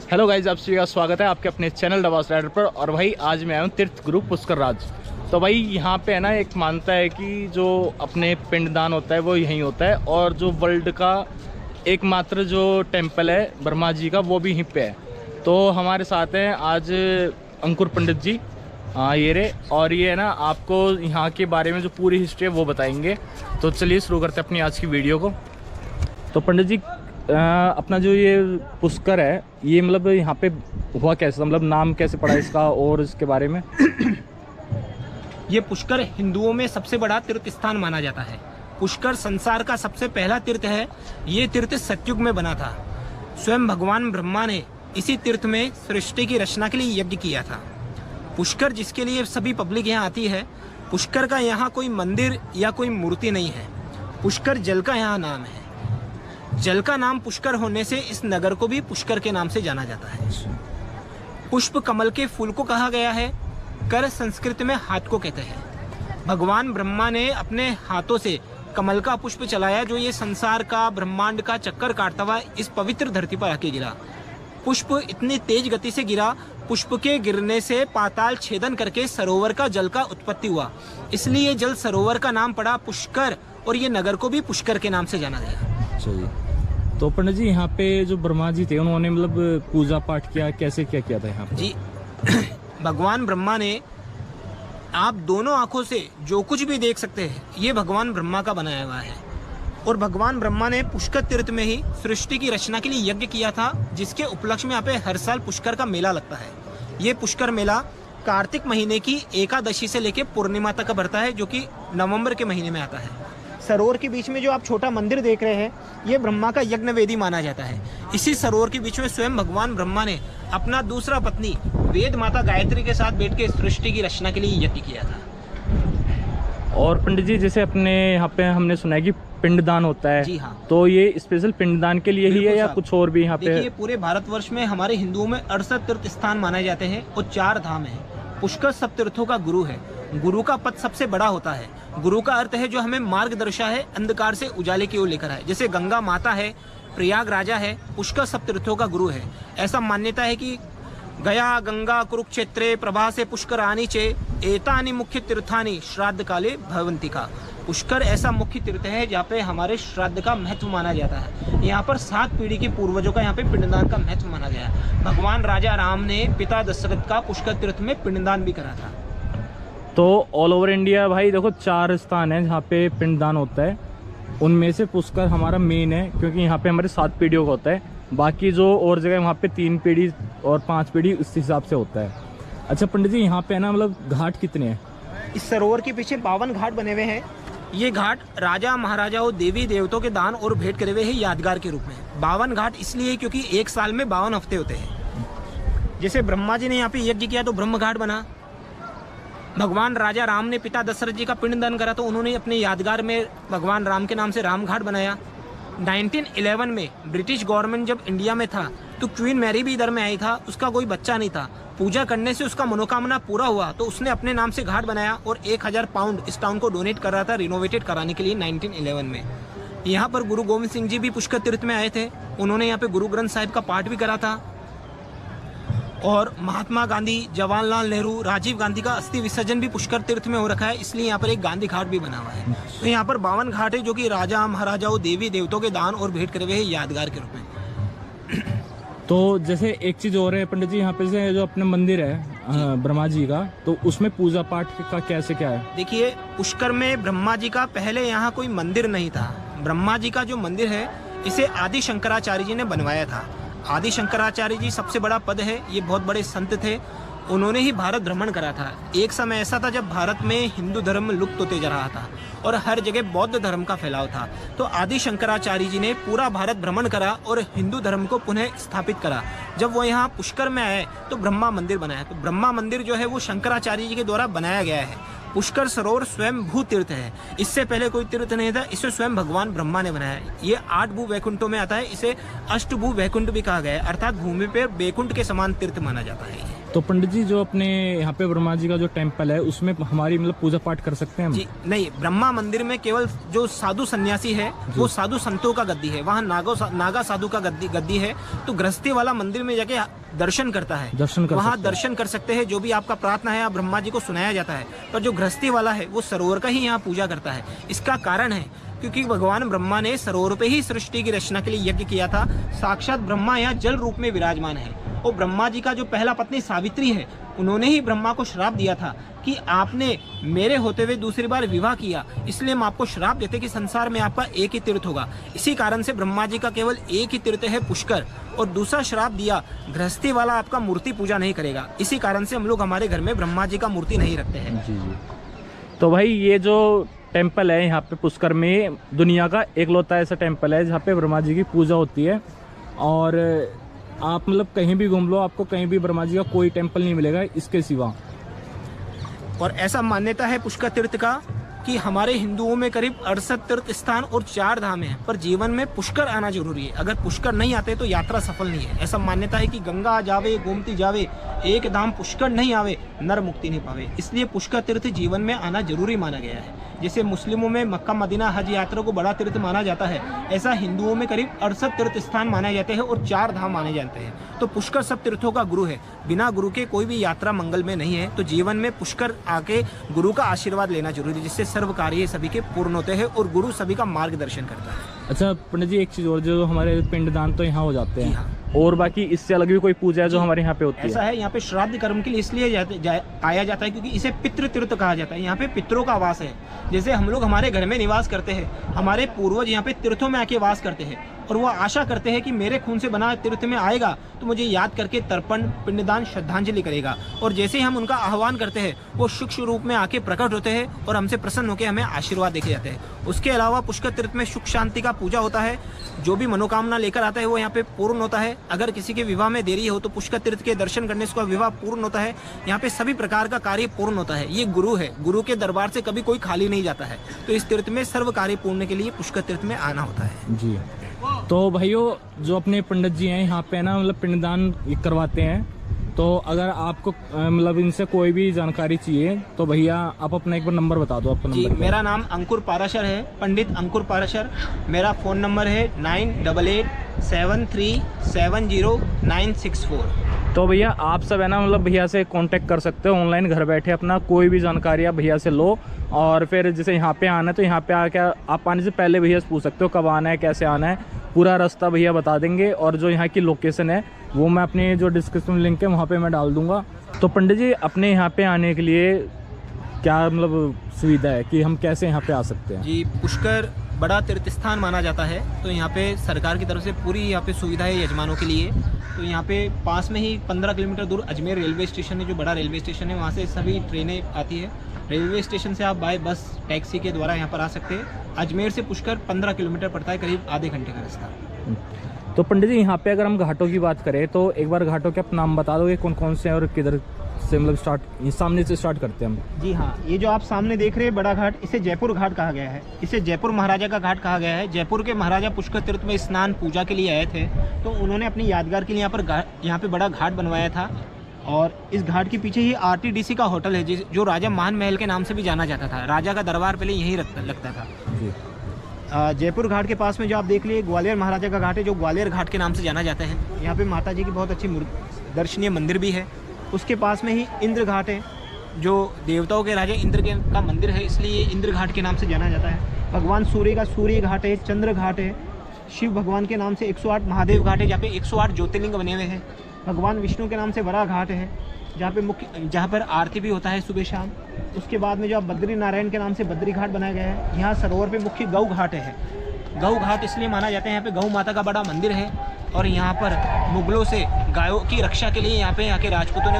Hello guys, आप सभी का स्वागत है आपके अपने चैनल डबास राइडर पर। और भाई आज मैं आया हूँ तीर्थ गुरु पुष्कर राज। तो भाई यहाँ पे है ना, एक मानता है कि जो अपने पिंडदान होता है वो यहीं होता है, और जो वर्ल्ड का एकमात्र जो टेम्पल है ब्रह्मा जी का वो भी यहीं पे है। तो हमारे साथ हैं आज अंकुर पंडित जी, हाँ ये रे, और ये है ना आपको यहाँ के बारे में जो पूरी हिस्ट्री है वो बताएंगे। तो चलिए शुरू करते हैं अपनी आज की वीडियो को। तो पंडित जी अपना जो ये पुष्कर है ये मतलब यहाँ पे हुआ कैसे, मतलब नाम कैसे पड़ा इसका और इसके बारे में? ये पुष्कर हिंदुओं में सबसे बड़ा तीर्थ स्थान माना जाता है। पुष्कर संसार का सबसे पहला तीर्थ है। ये तीर्थ सतयुग में बना था। स्वयं भगवान ब्रह्मा ने इसी तीर्थ में सृष्टि की रचना के लिए यज्ञ किया था। पुष्कर जिसके लिए सभी पब्लिक यहाँ आती है, पुष्कर का यहाँ कोई मंदिर या कोई मूर्ति नहीं है। पुष्कर जल का यहाँ नाम है। जल का नाम पुष्कर होने से इस नगर को भी पुष्कर के नाम से जाना जाता है। पुष्प कमल के फूल को कहा गया है। कर संस्कृत में हाथ को कहते हैं। भगवान ब्रह्मा ने अपने हाथों से कमल का पुष्प चलाया, जो ये संसार का ब्रह्मांड का चक्कर काटता हुआ इस पवित्र धरती पर आके गिरा। पुष्प इतनी तेज गति से गिरा, पुष्प के गिरने से पाताल छेदन करके सरोवर का जल का उत्पत्ति हुआ, इसलिए जल सरोवर का नाम पड़ा पुष्कर, और ये नगर को भी पुष्कर के नाम से जाना गया। चलिए, तो पंडित जी यहाँ पे जो ब्रह्मा जी थे उन्होंने मतलब पूजा पाठ किया, कैसे क्या किया था यहाँ पे? जी भगवान ब्रह्मा ने, आप दोनों आंखों से जो कुछ भी देख सकते हैं ये भगवान ब्रह्मा का बनाया हुआ है। और भगवान ब्रह्मा ने पुष्कर तीर्थ में ही सृष्टि की रचना के लिए यज्ञ किया था, जिसके उपलक्ष्य में यहाँ पे हर साल पुष्कर का मेला लगता है। ये पुष्कर मेला कार्तिक महीने की एकादशी से लेकर पूर्णिमा तक भरता है, जो कि नवंबर के महीने में आता है। सरोवर के बीच में जो आप छोटा मंदिर देख रहे हैं, ये ब्रह्मा का यज्ञ वेदी माना जाता है। इसी सरोवर के बीच में स्वयं भगवान ब्रह्मा ने अपना दूसरा पत्नी वेद माता गायत्री के साथ बैठ के सृष्टि की रचना के लिए यज्ञ किया था। और पंडित जी जैसे अपने यहाँ पे हमने सुना है कि पिंडदान होता है। जी हाँ। तो ये स्पेशल पिंडदान के लिए ही है या कुछ और भी यहाँ पे? देखिए, पूरे भारतवर्ष में हमारे हिंदुओं में 68 तीर्थ स्थान माने जाते हैं और 4 धाम है। पुष्कर सब तीर्थों का गुरु है। गुरु का पद सबसे बड़ा होता है। गुरु का अर्थ है जो हमें मार्गदर्शा है, अंधकार से उजाले की ओर लेकर आए। जैसे गंगा माता है, प्रयाग राजा है, पुष्कर सब तीर्थों का गुरु है। ऐसा मान्यता है कि गया गंगा कुरुक्षेत्रे प्रभासे पुष्करानि चे एतानि मुख्य तीर्थानि श्राद्ध काले भवन्ति का। पुष्कर ऐसा मुख्य तीर्थ है जहाँ पे हमारे श्राद्ध का महत्व माना जाता है। यहाँ पर 7 पीढ़ी के पूर्वजों का यहाँ पे पिंडदान का महत्व माना गया है। भगवान राजा राम ने पिता दशरथ का पुष्कर तीर्थ में पिंडदान भी करा था। तो ऑल ओवर इंडिया भाई देखो 4 स्थान है जहाँ पे पिंडदान होता है, उनमें से पुष्कर हमारा मेन है, क्योंकि यहाँ पे हमारे 7 पीढ़ियों का होता है। बाकी जो और जगह वहाँ पे 3 पीढ़ी और 5 पीढ़ी उस हिसाब से होता है। अच्छा पंडित जी, यहाँ पे है ना मतलब घाट कितने हैं? इस सरोवर के पीछे 52 घाट बने हुए हैं। ये घाट राजा महाराजाओं देवी देवताओं के दान और भेंट करे हुए हैं यादगार के रूप में। 52 घाट इसलिए क्योंकि एक साल में 52 हफ्ते होते हैं। जैसे ब्रह्मा जी ने यहाँ पे यज्ञ किया तो ब्रह्म घाट बना। भगवान राजा राम ने पिता दशरथ जी का पिंडदान करा तो उन्होंने अपने यादगार में भगवान राम के नाम से राम घाट बनाया। 1911 में ब्रिटिश गवर्नमेंट जब इंडिया में था तो क्वीन मैरी भी इधर में आई था। उसका कोई बच्चा नहीं था। पूजा करने से उसका मनोकामना पूरा हुआ तो उसने अपने नाम से घाट बनाया और 1000 पाउंड इस टाउन को डोनेट कर रहा था रिनोवेटेड कराने के लिए 1911 में। यहाँ पर गुरु गोविंद सिंह जी भी पुष्कर तीर्थ में आए थे। उन्होंने यहाँ पे गुरु ग्रंथ साहिब का पाठ भी करा था। और महात्मा गांधी, जवाहरलाल नेहरू, राजीव गांधी का अस्थि विसर्जन भी पुष्कर तीर्थ में हो रखा है, इसलिए यहाँ पर एक गांधी घाट भी बना हुआ है। तो यहाँ पर 52 घाट है जो कि राजा महाराजाओं देवी देवताओं के दान और भेंट करे हुए यादगार के रूप में। तो जैसे एक चीज़ और है पंडित जी, यहाँ पे से जो अपने मंदिर है ब्रह्मा जी का, तो उसमें पूजा पाठ का कैसे क्या है? देखिए, पुष्कर में ब्रह्मा जी का पहले यहाँ कोई मंदिर नहीं था। ब्रह्मा जी का जो मंदिर है इसे आदि शंकराचार्य जी ने बनवाया था। आदि शंकराचार्य जी सबसे बड़ा पद है, ये बहुत बड़े संत थे। उन्होंने ही भारत भ्रमण करा था। एक समय ऐसा था जब भारत में हिंदू धर्म लुप्त होते जा रहा था और हर जगह बौद्ध धर्म का फैलाव था। तो आदि शंकराचार्य जी ने पूरा भारत भ्रमण करा और हिंदू धर्म को पुनः स्थापित करा। जब वो यहाँ पुष्कर में आए तो ब्रह्मा मंदिर बनाया। तो ब्रह्मा मंदिर जो है वो शंकराचार्य जी के द्वारा बनाया गया है। पुष्कर सरोवर स्वयं भू तीर्थ है। इससे पहले कोई तीर्थ नहीं था, इसे स्वयं भगवान ब्रह्मा ने बनाया है। ये 8 भू वैकुंठों में आता है। इसे अष्टभू वैकुंठ भी कहा गया है, अर्थात भूमि पर वैकुंठ के समान तीर्थ माना जाता है। तो पंडित जी जो अपने यहाँ पे ब्रह्मा जी का जो टेम्पल है उसमें हमारी मतलब पूजा पाठ कर सकते हैं हम? जी नहीं, ब्रह्मा मंदिर में केवल जो साधु सन्यासी है वो साधु संतों का गद्दी है, वहाँ नागा साधु का गद्दी है। तो गृहस्थी वाला मंदिर में जाके दर्शन करता है, वहाँ दर्शन कर सकते हैं। जो भी आपका प्रार्थना है आप ब्रह्मा जी को सुनाया जाता है। पर जो गृहस्थी वाला है वो सरोवर का ही यहाँ पूजा करता है। इसका कारण है क्योंकि भगवान ब्रह्मा ने सरोवर पे ही सृष्टि की रचना के लिए यज्ञ किया था। साक्षात ब्रह्मा यहाँ जल रूप में विराजमान है। और ब्रह्मा जी का जो पहला पत्नी सावित्री है, उन्होंने ही ब्रह्मा को श्राप दिया था कि आपने मेरे होते हुए दूसरी बार विवाह किया, इसलिए हम आपको श्राप देते कि संसार में आपका एक ही तीर्थ होगा। इसी कारण से ब्रह्मा जी का केवल एक ही तीर्थ है पुष्कर। और दूसरा श्राप दिया, गृहस्थी वाला आपका मूर्ति पूजा नहीं करेगा। इसी कारण से हम लोग हमारे घर में ब्रह्मा जी का मूर्ति नहीं रखते हैं। जी जी। तो भाई ये जो टेम्पल है यहाँ पे पुष्कर में दुनिया का एकलौता ऐसा टेम्पल है जहाँ पे ब्रह्मा जी की पूजा होती है। और आप मतलब कहीं भी घूम लो, आपको कहीं भी ब्रह्मा जी का कोई टेम्पल नहीं मिलेगा इसके सिवा। और ऐसा मान्यता है पुष्कर तीर्थ का कि हमारे हिंदुओं में करीब 68 तीर्थ स्थान और 4 धाम हैं, पर जीवन में पुष्कर आना जरूरी है। अगर पुष्कर नहीं आते तो यात्रा सफल नहीं है। ऐसा मान्यता है कि गंगा जावे गोमती जावे, एक धाम पुष्कर नहीं आवे, नर मुक्ति नहीं पावे। इसलिए पुष्कर तीर्थ जीवन में आना जरूरी माना गया है। जैसे मुस्लिमों में मक्का मदीना हज यात्रा को बड़ा तीर्थ माना जाता है, ऐसा हिंदुओं में करीब 68 तीर्थ स्थान माने जाते हैं और 4 धाम माने जाते हैं। तो पुष्कर सब तीर्थों का गुरु है। बिना गुरु के कोई भी यात्रा मंगल में नहीं है। तो जीवन में पुष्कर आके गुरु का आशीर्वाद लेना जरूरी है, जिससे सर्व कार्य सभी के पूर्ण होते हैं और गुरु सभी का मार्गदर्शन करता है। अच्छा पंडित जी, एक चीज और, जो हमारे पिंडदान तो यहाँ हो जाते हैं, हाँ। और बाकी इससे अलग भी कोई पूजा है जो हमारे यहाँ पे होती है? ऐसा है, यहाँ पे श्राद्ध कर्म के लिए इसलिए आया जाता है क्योंकि इसे पितृ तीर्थ कहा जाता है। यहाँ पे पितरों का आवास है। जैसे हम लोग हमारे घर में निवास करते हैं, हमारे पूर्वज यहाँ पे तीर्थों में आके वास करते हैं और वो आशा करते हैं कि मेरे खून से बना तीर्थ में आएगा तो मुझे याद करके तर्पण पिंडदान श्रद्धांजलि करेगा। और जैसे ही हम उनका आह्वान करते हैं वो सूक्ष्म रूप में आके प्रकट होते हैं और हमसे प्रसन्न होकर हमें आशीर्वाद देके जाते हैं। उसके अलावा पुष्कर तीर्थ में सुख शांति का पूजा होता है। जो भी मनोकामना लेकर आता है वो यहाँ पे पूर्ण होता है। अगर किसी के विवाह में देरी हो तो पुष्कर तीर्थ के दर्शन करने से उसका विवाह पूर्ण होता है। यहाँ पे सभी प्रकार का कार्य पूर्ण होता है। ये गुरु है, गुरु के दरबार से कभी कोई खाली नहीं जाता है। तो इस तीर्थ में सर्व कार्य पूर्ण के लिए पुष्कर तीर्थ में आना होता है। जी। तो भाइयों जो अपने पंडित जी हैं यहाँ पे ना मतलब पिंडदान करवाते हैं, तो अगर आपको मतलब इनसे कोई भी जानकारी चाहिए तो भैया आप अपना एक बार नंबर बता दो। आपका नंबर? मेरा नाम अंकुर पाराशर है, पंडित अंकुर पाराशर। मेरा फ़ोन नंबर है 9887370964। तो भैया आप सब है ना मतलब भैया से कांटेक्ट कर सकते हो ऑनलाइन, घर बैठे अपना कोई भी जानकारी आप भैया से लो। और फिर जैसे यहाँ पे आना है तो यहाँ पे आके आप आने से पहले भैया से पूछ सकते हो कब आना है, कैसे आना है, पूरा रास्ता भैया बता देंगे। और जो यहाँ की लोकेशन है वो मैं अपने जो डिस्क्रिप्शन लिंक है वहाँ पे मैं डाल दूँगा। तो पंडित जी अपने यहाँ पे आने के लिए क्या मतलब सुविधा है कि हम कैसे यहाँ पे आ सकते हैं? जी, पुष्कर बड़ा तीर्थ स्थान माना जाता है, तो यहाँ पे सरकार की तरफ से पूरी यहाँ पे सुविधा है यजमानों के लिए। तो यहाँ पे पास में ही 15 किलोमीटर दूर अजमेर रेलवे स्टेशन है, जो बड़ा रेलवे स्टेशन है। वहाँ से सभी ट्रेनें आती है। रेलवे स्टेशन से आप बाय बस टैक्सी के द्वारा यहाँ पर आ सकते हैं। अजमेर से पुष्कर 15 किलोमीटर पड़ता है, करीब आधे घंटे का रास्ता। तो पंडित जी यहाँ पे अगर हम घाटों की बात करें तो एक बार घाटों के आप नाम बता दोगे कौन कौन से हैं और किधर से मतलब स्टार्ट, सामने से स्टार्ट करते हैं हम? जी हाँ, ये जो आप सामने देख रहे हैं बड़ा घाट, इसे जयपुर घाट कहा गया है। इसे जयपुर महाराजा का घाट कहा गया है। जयपुर के महाराजा पुष्कर तीर्थ में स्नान पूजा के लिए आए थे, तो उन्होंने अपनी यादगार के लिए यहाँ पे बड़ा घाट बनवाया था। और इस घाट के पीछे ही RTDC का होटल है, जो राजा मान महल के नाम से भी जाना जाता था। राजा का दरबार पहले यहीं लगता था। जयपुर घाट के पास में जो आप देख लिए ग्वालियर महाराजा का घाट है, जो ग्वालियर घाट के नाम से जाना जाता है। यहाँ पे माता जी की बहुत अच्छी दर्शनीय मंदिर भी है। उसके पास में ही इंद्र घाट है, जो देवताओं के राजा इंद्र का मंदिर है, इसलिए ये इंद्र घाट के नाम से जाना जाता है। भगवान सूर्य का सूर्य घाट है, चंद्र घाट है। शिव भगवान के नाम से 108 महादेव घाट है, जहाँ पे 108 ज्योतिर्लिंग बने हुए हैं। भगवान विष्णु के नाम से बड़ा घाट है, जहाँ पर आरती भी होता है सुबह शाम। उसके बाद में जो बद्री नारायण के नाम से बद्री घाट बनाया गया है। यहाँ सरोवर पे मुख्य गौ घाट है। गौ घाट इसलिए माना जाता है, यहाँ पे गौ माता का बड़ा मंदिर है। और यहाँ पर मुगलों से गायों की रक्षा के लिए यहाँ के राजपूतों ने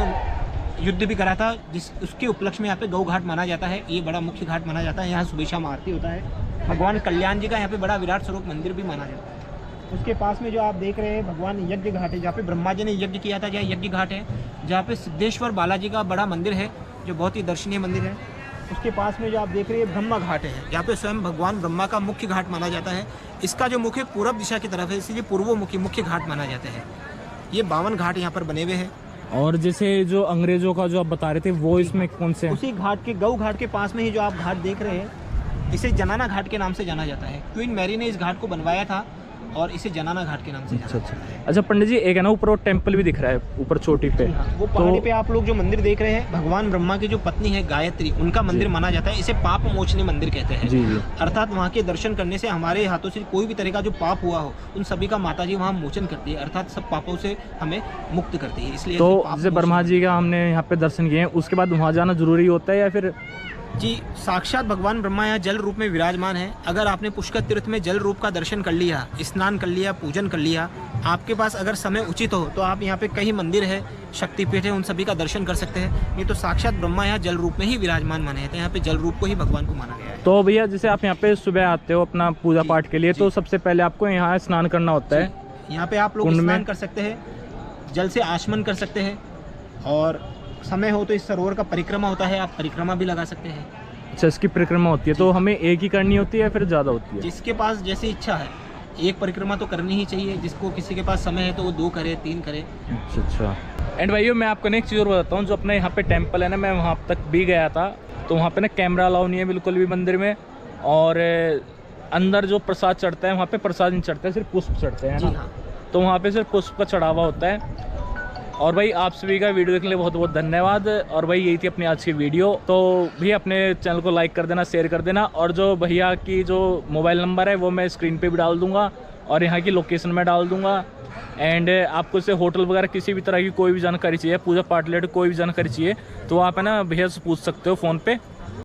युद्ध भी करा था, उसके उपलक्ष्य में यहाँ पे गौ घाट माना जाता है। ये बड़ा मुख्य घाट माना जाता है। यहाँ सुबह शाम आरती होता है। भगवान कल्याण जी का यहाँ पे बड़ा विराट स्वरूप मंदिर भी माना जाता है। उसके पास में जो आप देख रहे हैं भगवान यज्ञ घाट है, जहाँ पे ब्रह्मा जी ने यज्ञ किया था, जहाँ यज्ञ घाट है। जहाँ पे सिद्धेश्वर बालाजी का बड़ा मंदिर है, जो बहुत ही दर्शनीय मंदिर है। उसके पास में जो आप देख रहे हैं ब्रह्मा घाट है, जहाँ पे स्वयं भगवान ब्रह्मा का मुख्य घाट माना जाता है। इसका जो मुख्य पूर्व दिशा की तरफ है, इसलिए पूर्वमुखी मुख्य घाट माना जाता है। ये 52 घाट यहाँ पर बने हुए हैं। और जैसे जो अंग्रेजों का जो आप बता रहे थे वो इसमें कौन से हैं? उसी घाट के गऊ घाट के पास में ही जो आप घाट देख रहे हैं, इसे जनाना घाट के नाम से जाना जाता है। क्वीन मैरी ने इस घाट को बनवाया था और इसे जनाना घाट के नाम से जाना जाता है। अच्छा पंडित जी, एक है ना ऊपर वो टेम्पल भी दिख रहा है ऊपर चोटी पे, वो पहाड़ी पे आप लोग जो मंदिर देख रहे हैं, भगवान ब्रह्मा की जो पत्नी है गायत्री, उनका मंदिर माना जाता है। इसे पाप मोचनी मंदिर कहते हैं। जी जी। अर्थात वहाँ के दर्शन करने से हमारे हाथों से कोई भी तरह का जो पाप हुआ हो, उन सभी का माता जी वहाँ मोचन करती है, अर्थात सब पापों से हमें मुक्त करती है। इसलिए तो जैसे ब्रह्मा जी का हमने यहाँ पे दर्शन किए हैं, उसके बाद वहाँ जाना जरूरी होता है या फिर? जी, साक्षात भगवान ब्रह्मा यहाँ जल रूप में विराजमान है। अगर आपने पुष्कर तीर्थ में जल रूप का दर्शन कर लिया, स्नान कर लिया, पूजन कर लिया, आपके पास अगर समय उचित हो तो आप यहाँ पे कई मंदिर है, शक्तिपीठ है, उन सभी का दर्शन कर सकते हैं। ये तो साक्षात ब्रह्मा यहाँ जल रूप में ही विराजमान माने जाते हैं। यहाँ पे जल रूप को ही भगवान को माना गया है। तो भैया जैसे आप यहाँ पे सुबह आते हो अपना पूजा पाठ के लिए, तो सबसे पहले आपको यहाँ स्नान करना होता है। यहाँ पे आप लोग स्नान कर सकते हैं, जल से आचमन कर सकते हैं, और समय हो तो इस सरोवर का परिक्रमा होता है, आप परिक्रमा भी लगा सकते हैं। अच्छा, इसकी परिक्रमा होती है तो हमें एक ही करनी होती है या फिर ज़्यादा होती है? जिसके पास जैसी इच्छा है, एक परिक्रमा तो करनी ही चाहिए। जिसको किसी के पास समय है तो वो 2 करे, 3 करे। अच्छा। एंड भाइयों, मैं आपको एक चीज़ और बताता हूँ। जो अपने यहाँ पे टेम्पल है ना, मैं वहाँ तक भी गया था, तो वहाँ पे ना कैमरा अलाउ नहीं है बिल्कुल भी मंदिर में, और अंदर जो प्रसाद चढ़ता है वहाँ पे प्रसाद नहीं चढ़ता है, सिर्फ पुष्प चढ़ते हैं ना। तो वहाँ पे सिर्फ पुष्प का चढ़ावा होता है। और भाई आप सभी का वीडियो देखने के लिए बहुत बहुत धन्यवाद। और भाई यही थी अपनी आज की वीडियो। तो भी अपने चैनल को लाइक कर देना, शेयर कर देना, और जो भैया की जो मोबाइल नंबर है वो मैं स्क्रीन पे भी डाल दूंगा और यहाँ की लोकेशन में डाल दूंगा। एंड आपको से होटल वगैरह किसी भी तरह की कोई भी जानकारी चाहिए, पूजा पाठ रिलेटेड कोई भी जानकारी चाहिए, तो आप है ना भैया से पूछ सकते हो फ़ोन पे।